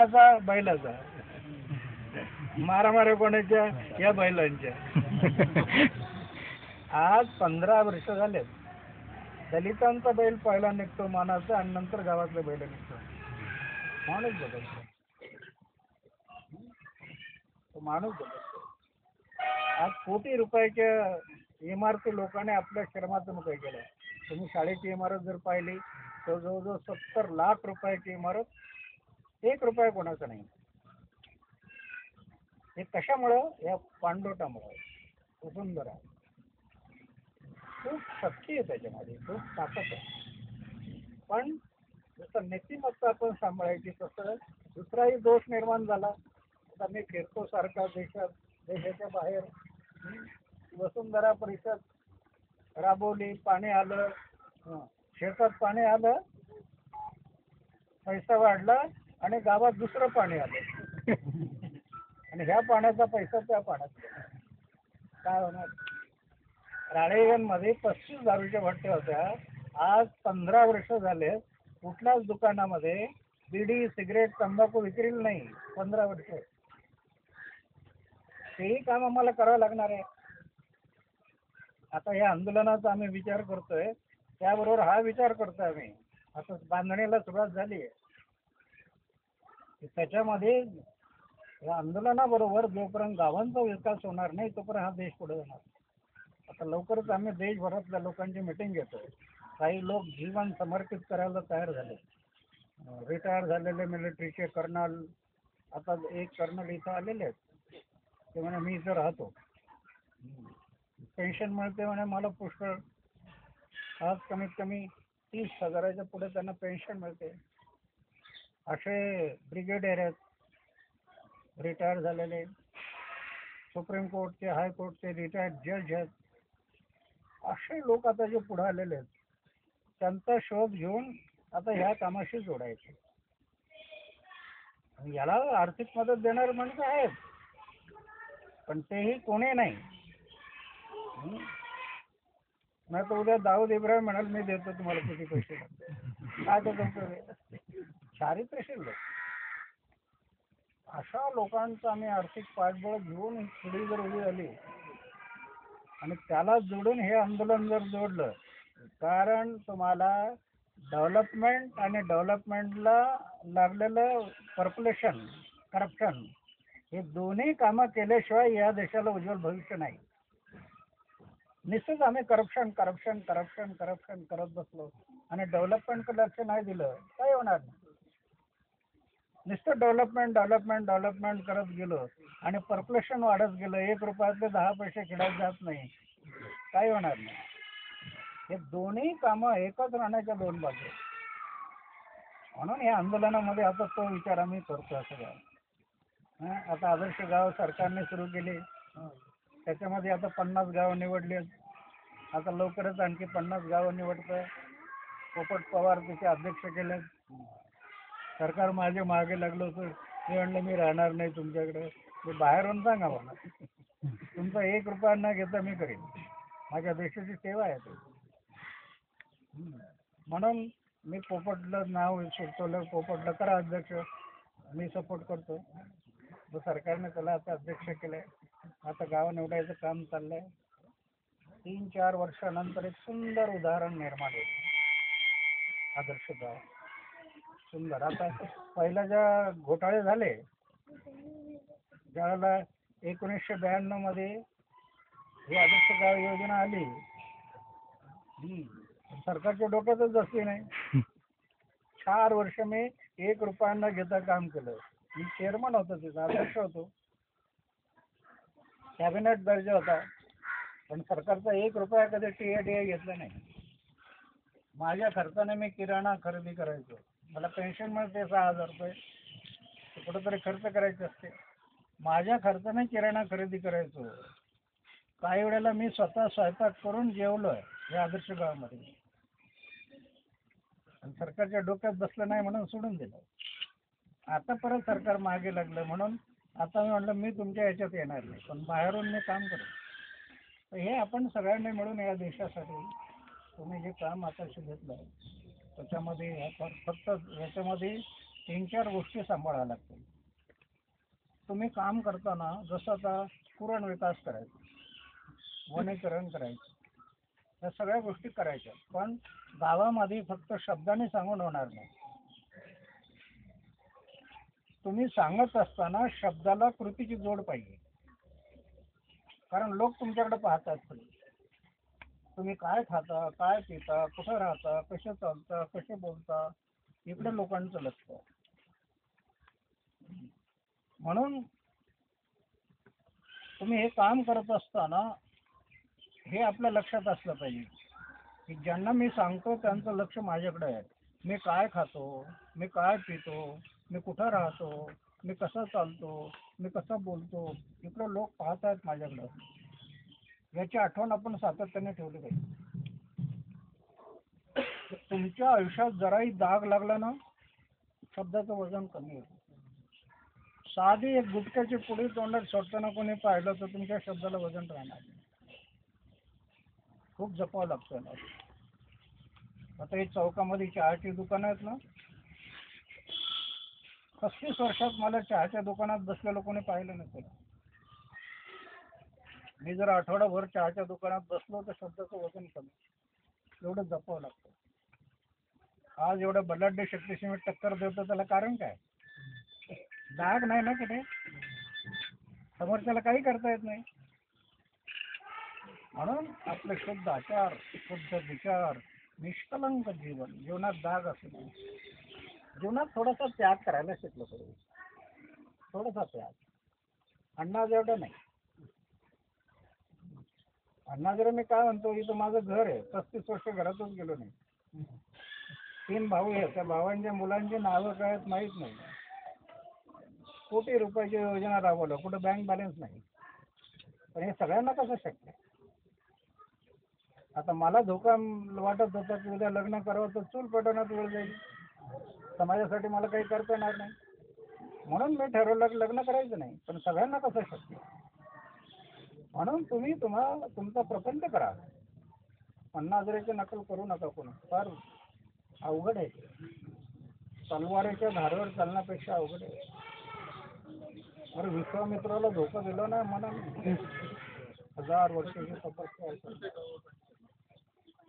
बैलाचा मारामाऱ्या कोणाच्या? या बैलांच्या. आज 15 वर्ष झालेत. दलितांचा बैल पहिला निघतो मानाचा आणि नंतर गावातले बैल निघतो. माणूस बदलतो, तो माणूस बदलतो. आज कोटी रुपयाच्या इमारती लोकांनी आपल्या श्रमातून उभे केल्या. तुम्ही शाळेची इमारत जर पाहिली तर जवळजवळ 70 लाख रुपयाची इमारत, 1 रुपया कोणाचा नाही. हे कशामुळं? या पाणलोटामुळं. वसुंधरा खूप शक्ती आहे त्याच्यामध्ये, खूप ताकद आहे. पण जसं नीतिमत्ता आपण सांभाळायची तसं दुसराही दोष निर्माण झाला. आता मी फिरतो सारखा देशाच्या बाहेर. वसुंधरा परिषद राबवली, पाणी आलं, शेतात पाणी आलं, पैसा वाढला आणि गावात दुसरं पाणी आलं. आणि ह्या पाण्याचा पैसा त्या पाण्यात काय होणार? राळेगणमध्ये 35 दारूच्या भट्ट्या होत्या. आज 15 वर्ष झाले कुठल्याच दुकानामध्ये बिडी, सिगरेट, तंबाखू विक्रीला नाही. 15 वर्ष. तेही काम आम्हाला करावं लागणार आहे. आता या आंदोलनाचा आम्ही विचार करतोय, त्याबरोबर हा विचार करतोय आम्ही. आता बांधणीला सुरुवात झाली आहे. त्याच्यामध्ये या आंदोलनाबरोबर जोपर्यंत गावांचा विकास होणार नाही तोपर्यंत हा देश पुढे जाणार. आता लवकरच आम्ही देशभरातल्या लोकांची मिटिंग घेतोय. काही लोक जीवन समर्पित करायला तयार झाले. रिटायर झालेले मिलिटरीचे कर्नल, आता एक कर्नल इथं आलेले आहेत. ते म्हणे मी इथं राहतो, पेन्शन मिळते म्हणे मला पुष्कळ. आज कमीत कमी 30,000च्या पुढे त्यांना पेन्शन मिळते. असे ब्रिगेडियर आहेत रिटायर झालेले. सुप्रीम कोर्टचे, हायकोर्टचे रिटायर्ड जज आहेत. असे लोक आता जे पुढे आलेले आहेत त्यांचा शोध घेऊन आता ह्या कामाशी जोडायचे. याला आर्थिक मदत देणारे माणसं आहेत, पण तेही कोणी नाही. नाही तर उद्या दाऊद इब्राहिम म्हणाल मी देतो तुम्हाला किती पैसे लागते. काय करतो? चारित्र्यशील लोक. अशा लोकांचं आम्ही आर्थिक पाठबळ घेऊन पुढे जर उभी झाली आणि त्याला जोडून हे आंदोलन जर जोडलं, कारण तुम्हाला डेव्हलपमेंट आणि डेव्हलपमेंटला लागलेलं पॉप्युलेशन, करप्शन, हे दोन्ही कामं केल्याशिवाय या देशाला उज्ज्वल भविष्य नाही. निश्चित आम्ही करप्शन करप्शन करप्शन करप्शन करत बसलो आणि डेव्हलपमेंटकडे लक्ष नाही दिलं, काय होणार नाही. नुसतं डेव्हलपमेंट डेव्हलपमेंट डेव्हलपमेंट करत गेलो आणि पॉप्युलेशन वाढत गेलं, 1 रुपयातले 10 पैसे खेळायला जात नाही, काय होणार नाही. हे दोन्ही कामं एकच राहण्याच्या दोन बाजू. म्हणून या आंदोलनामध्ये आता तो विचार आम्ही करतो. सगळं आता आदर्श गाव सरकारने सुरू केले, त्याच्यामध्ये आता 50 गावं निवडली. आता लवकरच आणखी 50 गावं निवडतं. पोपट पवार त्याचे अध्यक्ष केले. सरकार माझे मागे लागलं होतं. मी म्हणलं मी राहणार नाही तुमच्याकडे, मी बाहेरून सांगा मला, तुमचा 1 रुपया न घेता मी करेन. माझ्या देशाची सेवा आहे ते. म्हणून मी पोपटला नाव सुचवलं, पोपटला करा अध्यक्ष, मी सपोर्ट करतो. तो सरकारने त्याला आता अध्यक्ष केलंय. आता गाव निवडायचं काम चाललंय. 3-4 वर्षानंतर एक सुंदर उदाहरण निर्माण होईल. आदर्श गाव सुंदर. आता पहिला ज्या घोटाळे झाले, ज्यावेळेला 1992 मध्ये ही आदर्श गाव योजना आली, सरकारच्या डोक्यातच बसली नाही. 4 वर्ष मी 1 रुपया न घेता काम केलं. मी चेअरमन होतो, तिचा अध्यक्ष होतो, कॅबिनेट दर्जा होता, पण सरकारचा 1 रुपया कधी TADI घेतला नाही. माझ्या खर्चाने मी किराणा खरेदी करायचो. मला पेन्शन मिळते 6,000 रुपये, कुठेतरी खर्च करायचे असते. माझ्या खर्चाने किराणा खरेदी करायचो. काही वेळेला मी स्वतः स्वयंपाक करून जेवलोय या आदर्श गावामध्ये. सरकारच्या डोक्यात बसलं नाही म्हणून सोडून दिलं. आता परत सरकार मागे लागलं म्हणून आता मी म्हटलं मी तुमच्या ह्याच्यात येणार नाही, पण बाहेरून मी काम करेन. तर हे आपण सगळ्यांनी मिळून या देशासाठी तुम्ही जे काम आता घेतलं त्याच्यामध्ये फक्त याच्यामध्ये 3-4 गोष्टी सांभाळाव्या लागतील. तुम्ही काम करताना जसं आता पुरण विकास करायचा, वनीकरण करायचं, या सगळ्या गोष्टी करायच्या, पण गावामध्ये फक्त शब्दाने सांगून होणार नाही. तुम्ही सांगत असताना शब्दाला कृतीची जोड पाहिजे. कारण लोक तुमच्याकडे पाहतात. तुम्ही काय खाता, काय पिता, कुठं राहता, कसे चालता, कसे बोलता, इकडे लोकांचं लक्ष आहे. म्हणून तुम्ही हे काम करत असताना हे आपल्या लक्षात असलं पाहिजे की ज्यांना मी सांगतो त्यांचं लक्ष माझ्याकडे आहे. मी काय खातो, मी काय पितो, मी कुठं राहतो, मी कसं चालतो, मी कसं बोलतो, इकडे लोक पाहत आहेत माझ्याकडं. याची आठवण आपण सातत्याने ठेवली पाहिजे. तुमच्या आयुष्यात जराही दाग लागला ना, शब्दाचं वजन कमी होतं. साधी एक गुटख्याची पुडी तोंडात सोडताना कोणी पाहिलं तर तुमच्या शब्दाला वजन राहणार नाही. खूप जपावं लागतं ना. आता ही चौकामध्ये चहाची दुकानं आहेत ना, 35 वर्षात मला चहाच्या दुकानात बसलेलं कोणी पाहिलं नसेल. मी जर आठवडाभर चहाच्या दुकानात बसलो तर शब्दाचं वजन कमी. एवढं जपावं लागतं. आज एवढ्या बलाढ्य शक्तीशी मी टक्कर देतो त्याला कारण काय? दाग नाही ना कुठे, समोरच्याला काही करता येत नाही. म्हणून आपले शुद्ध आचार, शुद्ध विचार, निष्कलंक जीवन, जीवनात दाग असू नये. जीवनात थोडासा त्याग करायला शिकलं पाहिजे. थोडासा त्याग, अण्णा जेवढं नाही. अण्णा जर मी काय म्हणतो, इथं माझं घर आहे, 35 वर्ष घरातच गेलो नाही. 3 भाऊ आहेत, त्या भावांच्या मुलांची नावं काय आहेत माहीत नाही. कोटी रुपयाची योजना राबवलं, कुठं बँक बॅलन्स नाही. पण हे सगळ्यांना कसं शक्य? आता मला धोका वाटत होता की उद्या लग्न करावं तर चूल पेटवण्यात वेळ जाईल, समाजासाठी मला काही करता येणार नाही. म्हणून मी ठरवलं की लग्न करायचं नाही. पण सगळ्यांना कसं शक्य? म्हणून तुम्ही तुमचा प्रपंच करा. अण्णा हजारेची नकल करू नका कोणी. फार अवघड आहे. तलवारीच्या धारेवर चालण्यापेक्षा अवघड आहे. अरे विश्वामित्राला धोका दिला नाही म्हणा, 1000 वर्षाची तपस्या,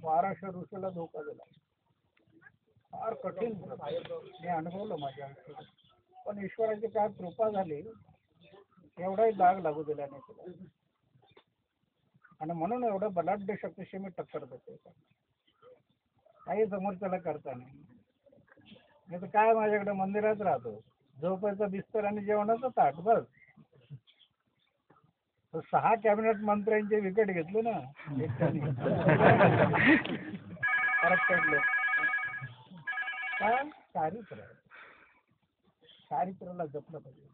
1200 ऋषीला धोका दिला. फार कठीण मी अनुभवलं माझ्या आयुष्यात. पण ईश्वराची काय कृपा झाली, एवढाही दाग लागू दिला नाही तुला. आणि म्हणून एवढं बलाढ्य शक्तीशी मी टक्कर देतो. काही समोरच्याला करता नाही. मी तर काय माझ्याकडे मंदिरात राहतो, झोपायचा बिस्तर आणि जेवणाचं ताट बस. 6 कॅबिनेट मंत्र्यांचे विकेट घेतले ना फरक पडले. काय चारित्र्य, चारित्र्याला जपलं पाहिजे.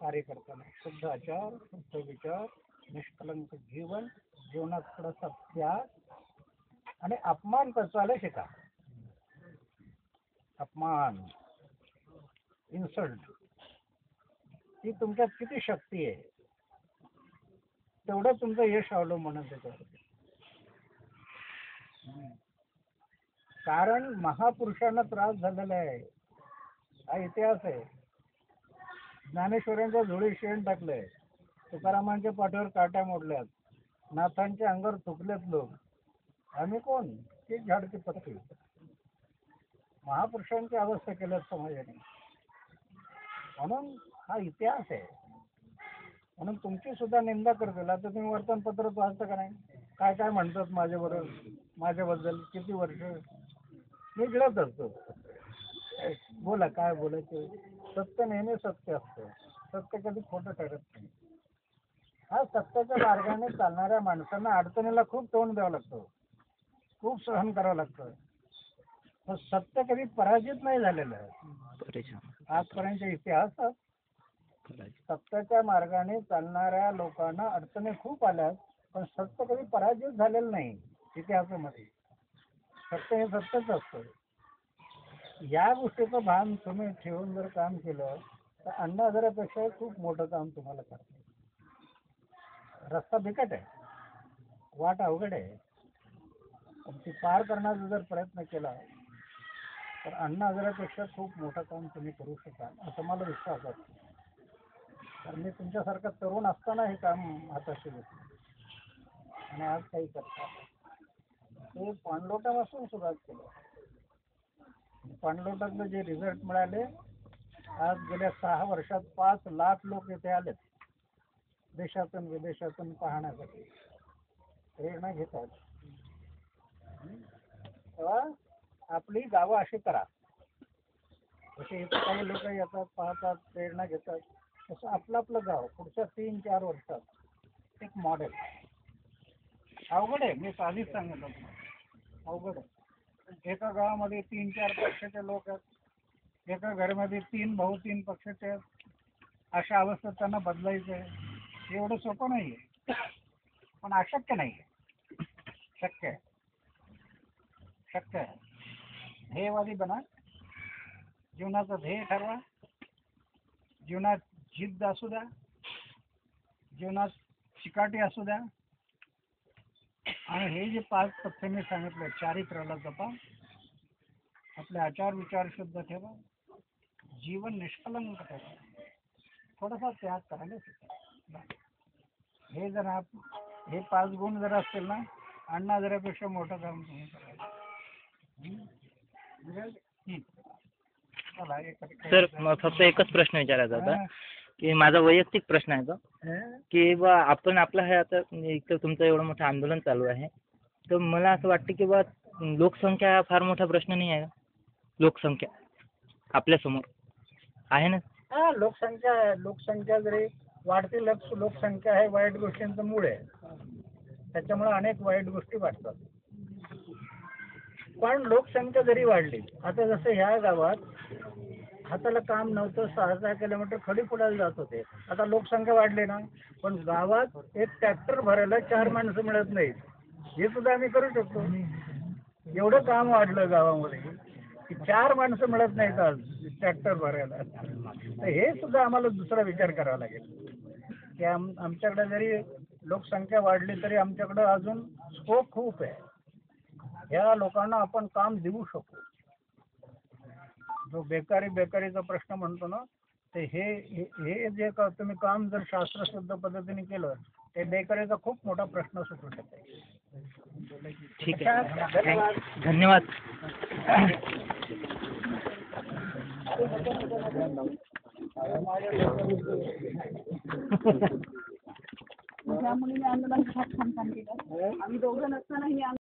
कार्य करताना शुद्ध आचार, शुद्ध विचार, निष्कलंक जीवन, जीवनात थोडासा त्याग आणि अपमान पचवायला शिका. अपमान, इन्सल्ट, ही तुमच्यात किती शक्ती आहे तेवढं तुमचं यश अवलंबून आहे त्याच्यावर. कारण महापुरुषांना त्रास झालेला आहे, हा इतिहास आहे. ज्ञानेश्वरांच्या झोळी शेण टाकलंय, तुकारामांच्या पाठीवर काट्या मोडल्यात, नाथांच्या अंगावर थुकलेत लोक. आम्ही कोण? की झाडची पत्ती. महापुरुषांची अवस्था केल्यात समाजाने. म्हणून हा इतिहास आहे. म्हणून तुमची सुद्धा निंदा करतील. आता तुम्ही वर्तमानपत्र वाचता का नाही? काय काय म्हणतात माझ्याबद्दल किती वर्ष मी गिळत असतो. बोला काय बोलायचं. सत्य नेहमी सत्य असतं. सत्य कधी खोटं ठरत नाही. हा सत्याच्या मार्गाने चालणाऱ्या माणसांना अडचणीला खूप तोंड द्यावं लागतं, खूप सहन करावं लागतं. पण सत्य कधी पराजित नाही झालेलं आहे आजपर्यंतच्या इतिहासात. सत्याच्या मार्गाने चालणाऱ्या लोकांना अडचणी खूप आल्यात, पण सत्य कधी पराजित झालेलं नाही इतिहासामध्ये. सत्य हे सत्यच असतं. या गोष्टीचं भान तुम्ही ठेवून जर काम केलं तर अण्णा हजारेपेक्षा खूप मोठं काम तुम्हाला करता. रस्ता बिकट आहे, वाट अवघड आहे, पण ती पार करण्याचा जर प्रयत्न केला तर अण्णा हजारापेक्षा खूप मोठं काम तुम्ही करू शकाल असं मला विश्वास आहे. तर मी तुमच्यासारखा तरुण असताना हे काम हाताशी घेतलं आणि आज काही करता ते पाणलोटापासून सुरुवात केलं. पाणलोटातले जे रिझल्ट मिळाले, आज गेल्या 6 वर्षात 5 लाख लोक इथे आलेत देशातून विदेशातून पाहण्यासाठी, प्रेरणा घेतात. तेव्हा आपली गावं अशी करा, जसे इथे काही लोक येतात, पाहतात, प्रेरणा घेतात, तसं आपलं आपलं गाव पुढच्या 3-4 वर्षात एक मॉडेल. अवघड आहे, मी आधीच सांगितलं तुम्हाला, अवघड आहे. एका गावामध्ये 3-4 पक्षाचे लोक आहेत, एका घरामध्ये 3 भाऊ 3 पक्षाचे आहेत, अशा अवस्थेत त्यांना बदलायचं आहे. एवढं सोपं नाही आहे, पण अशक्य नाही आहे. शक्य आहे, शक्य आहे. ध्येयवादी बना, जीवनाचं ध्येय ठरवा, जीवनात जिद्द असू द्या, जीवनात चिकाटी असू द्या, आणि हे जे 5 तथ्य मी सांगितले, चारित्र्याला जपा, आपले आचार विचार शुद्ध ठेवा, जीवन निष्कलंक ठेवा, थोडासा त्याग करायला शिका. हे जर हे 5 गुण जर असतील ना, अण्णा हजारापेक्षा मोठं काम तुम्ही करायचं. चला सर मग फक्त एकच प्रश्न विचारायचा होता की माझा वैयक्तिक प्रश्न आहे तो की बा आपण आपलं हे आता इथं तुमचं एवढं मोठं आंदोलन चालू आहे, तर मला असं वाटतं की बा लोकसंख्या हा फार मोठा प्रश्न नाही आहे का? लोकसंख्या आपल्यासमोर आहे ना. हा, लोकसंख्या जरी वाढती लोकसंख्या हे वाईट गोष्टींचं मूळ आहे. त्याच्यामुळे अनेक वाईट गोष्टी वाढतात. पण लोकसंख्या जरी वाढली, आता जसं ह्या गावात हाताला काम नव्हतं, 6-6 किलोमीटर खडी फोडायला जात होते, आता लोकसंख्या वाढली ना, पण गावात एक ट्रॅक्टर भरायला 4 माणसं मिळत नाहीत. हे सुद्धा आम्ही करू शकतो. एवढं काम वाढलं गावामध्ये की 4 माणसं मिळत नाहीत आज ट्रॅक्टर भरायला. तर हे सुद्धा आम्हाला दुसरा विचार करावा लागेल की आमच्याकडे जरी लोकसंख्या वाढली तरी आमच्याकडे अजून स्कोप खूप आहे. ह्या लोकांना आपण काम देऊ शकू. जो बेकारीचा प्रश्न म्हणतो ना, ते हे जे तुम्ही काम जर शास्त्रशुद्ध पद्धतीने केलं, ते बेकारीचा खूप मोठा प्रश्न सुटू शकेल. ठीक आहे, धन्यवाद. ह्या मुलीने आंदोलन फार छान काम केलं. आम्ही दोघं नसताना ही